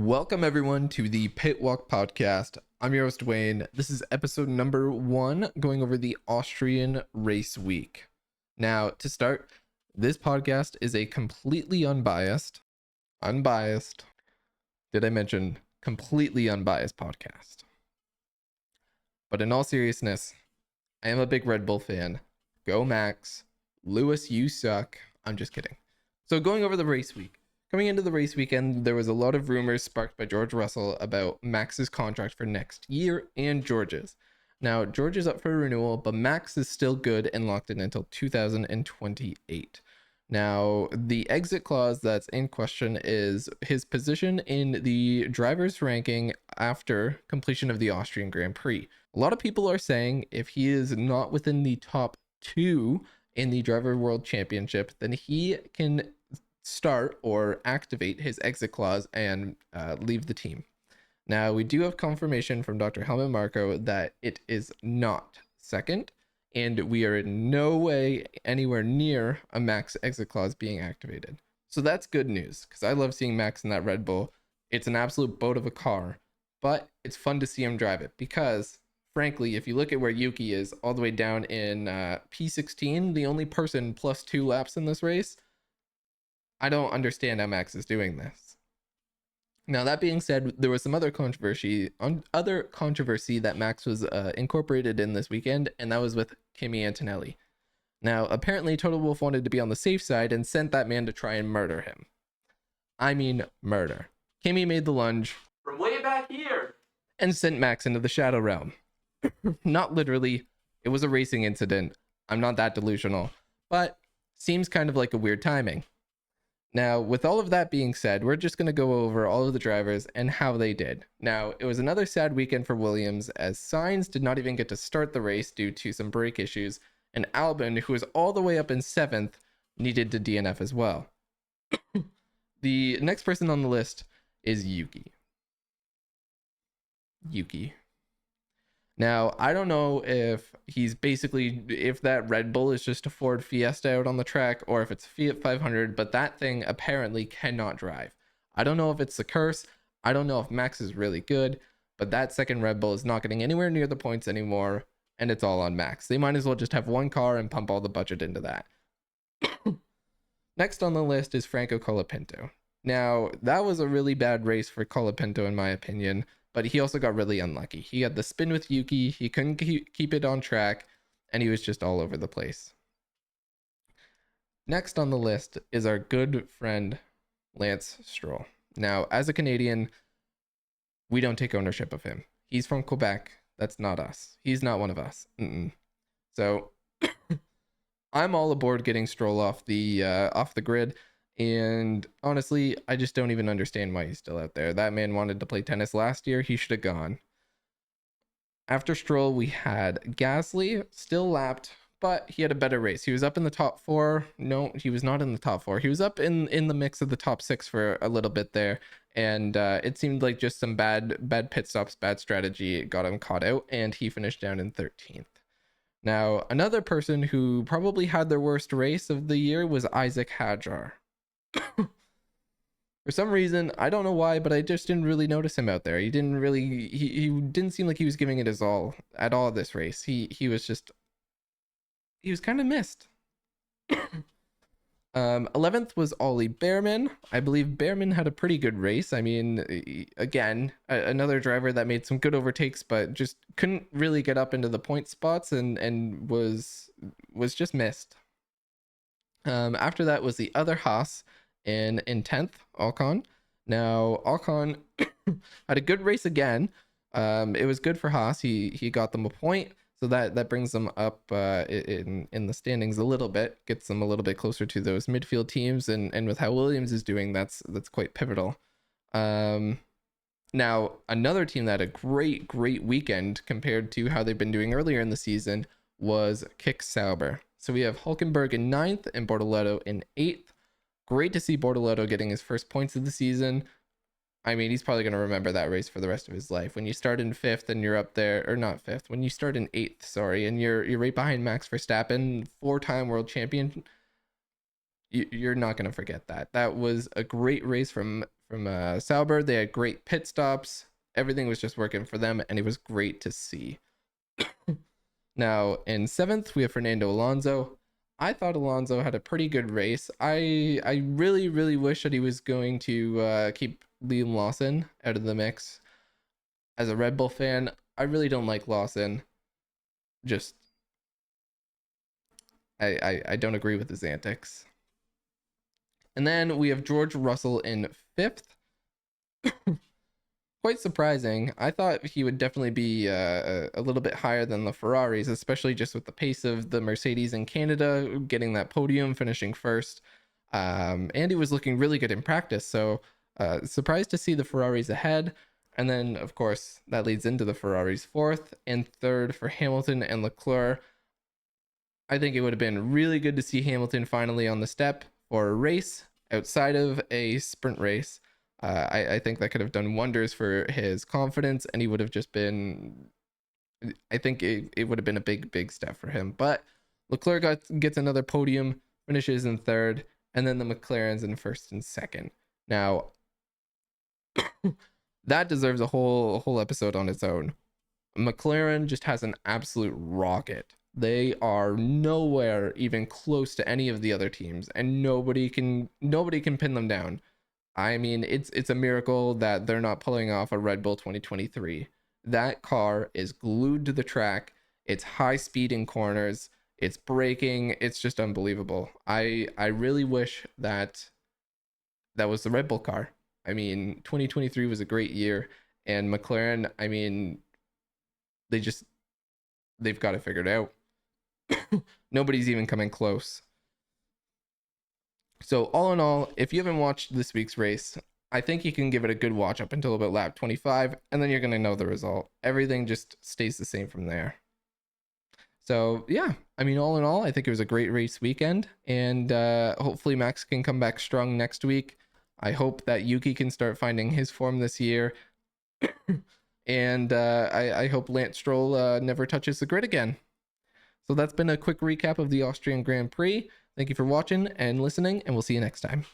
Welcome everyone to the Pit Walk podcast. I'm your host Dwayne. This is episode number 1 going over the Austrian race week. Now, to start, this podcast is a completely unbiased, did I mention completely unbiased podcast? But in all seriousness, I am a big Red Bull fan. Go Max. Lewis, you suck. I'm just kidding. So going over the race week. Coming into the race weekend, there was a lot of rumors sparked by George Russell about Max's contract for next year and George's. Now, George is up for renewal, but Max is still good and locked in until 2028. Now, the exit clause that's in question is his position in the driver's ranking after completion of the Austrian Grand Prix. A lot of people are saying if he is not within the top 2 in the Driver World Championship, then he can start or activate his exit clause and leave the team. Now, we do have confirmation from Dr. Helmut Marko that it is not second, and we are in no way anywhere near a Max exit clause being activated. So that's good news, because I love seeing Max in that Red Bull. It's an absolute boat of a car, but it's fun to see him drive it, because frankly, if you look at where Yuki is all the way down in P16, the only person plus 2 laps in this race, I don't understand how Max is doing this. Now, that being said, there was some other controversy that Max was incorporated in this weekend, and that was with Kimi Antonelli. Now, apparently, Total Wolff wanted to be on the safe side and sent that man to try and murder him. I mean, murder. Kimi made the lunge from way back here and sent Max into the Shadow Realm. Not literally, it was a racing incident. I'm not that delusional, but seems kind of like a weird timing. Now, with all of that being said, we're just going to go over all of the drivers and how they did. Now, it was another sad weekend for Williams, as Sainz did not even get to start the race due to some brake issues, and Albon, who was all the way up in 7th, needed to DNF as well. The next person on the list is Yuki. Now, I don't know if if that Red Bull is just a Ford Fiesta out on the track, or if it's Fiat 500, but that thing apparently cannot drive. I don't know if it's the curse. I don't know if Max is really good, but that second Red Bull is not getting anywhere near the points anymore, and it's all on Max. They might as well just have one car and pump all the budget into that. Next on the list is Franco Colapinto. Now, that was a really bad race for Colapinto in my opinion, but he also got really unlucky. He had the spin with Yuki, he couldn't keep it on track, and he was just all over the place. Next on the list is our good friend, Lance Stroll. Now, as a Canadian, we don't take ownership of him. He's from Quebec. That's not us. He's not one of us. So, I'm all aboard getting Stroll off the grid. And honestly, I just don't even understand why he's still out there. That man wanted to play tennis last year. He should have gone. After Stroll, we had Gasly, still lapped, but he had a better race. He was up in the top 4. No, he was not in the top 4. He was up in the mix of the top 6 for a little bit there. And it seemed like just some bad pit stops, bad strategy got him caught out, and he finished down in 13th. Now, another person who probably had their worst race of the year was Isaac Hadjar. For some reason, I don't know why, but I just didn't really notice him out there. He didn't seem like he was giving it his all at all this race. He was kind of missed. 11th was Ollie Behrman. I believe Behrman had a pretty good race. I mean, again, another driver that made some good overtakes, but just couldn't really get up into the point spots and was just missed. After that was the other Haas in 10th, Ocon. Now, Ocon had a good race again. It was good for Haas. He got them a point, so that brings them up in the standings a little bit, gets them a little bit closer to those midfield teams, and with how Williams is doing, that's quite pivotal. Now, another team that had a great weekend compared to how they've been doing earlier in the season was Kick Sauber. So we have Hulkenberg in 9th and Bortoleto in 8th. Great to see Bortoleto getting his first points of the season. I mean, he's probably going to remember that race for the rest of his life. When you start in 5th and you're up there, or not 5th, when you start in 8th, sorry, and you're right behind Max Verstappen, 4-time world champion, you're not going to forget that. That was a great race from Sauber. They had great pit stops. Everything was just working for them, and it was great to see. Now, in 7th, we have Fernando Alonso. I thought Alonso had a pretty good race. I really, really wish that he was going to keep Liam Lawson out of the mix. As a Red Bull fan, I really don't like Lawson. Just, I don't agree with his antics. And then we have George Russell in 5th. Quite surprising. I thought he would definitely be a little bit higher than the Ferraris, especially just with the pace of the Mercedes in Canada, getting that podium, finishing 1st. And he was looking really good in practice. So surprised to see the Ferraris ahead. And then, of course, that leads into the Ferraris 4th and 3rd for Hamilton and Leclerc. I think it would have been really good to see Hamilton finally on the step for a race outside of a sprint race. I think that could have done wonders for his confidence, and he would have just been, I think it would have been a big step for him. But Leclerc gets another podium, finishes in 3rd, and then the McLarens in 1st and 2nd. Now, that deserves a whole episode on its own. McLaren just has an absolute rocket. They are nowhere even close to any of the other teams, and nobody can pin them down. I mean, it's a miracle that they're not pulling off a Red Bull 2023. That car is glued to the track. It's high speed in corners. It's braking. It's just unbelievable. I really wish that was the Red Bull car. I mean, 2023 was a great year, and McLaren, I mean, they've got it figured out. Nobody's even coming close. So all in all, if you haven't watched this week's race, I think you can give it a good watch up until about lap 25, and then you're going to know the result. Everything just stays the same from there. So yeah, I mean, all in all, I think it was a great race weekend, and hopefully Max can come back strong next week. I hope that Yuki can start finding his form this year. And I hope Lance Stroll never touches the grid again. So that's been a quick recap of the Austrian Grand Prix. Thank you for watching and listening, and we'll see you next time.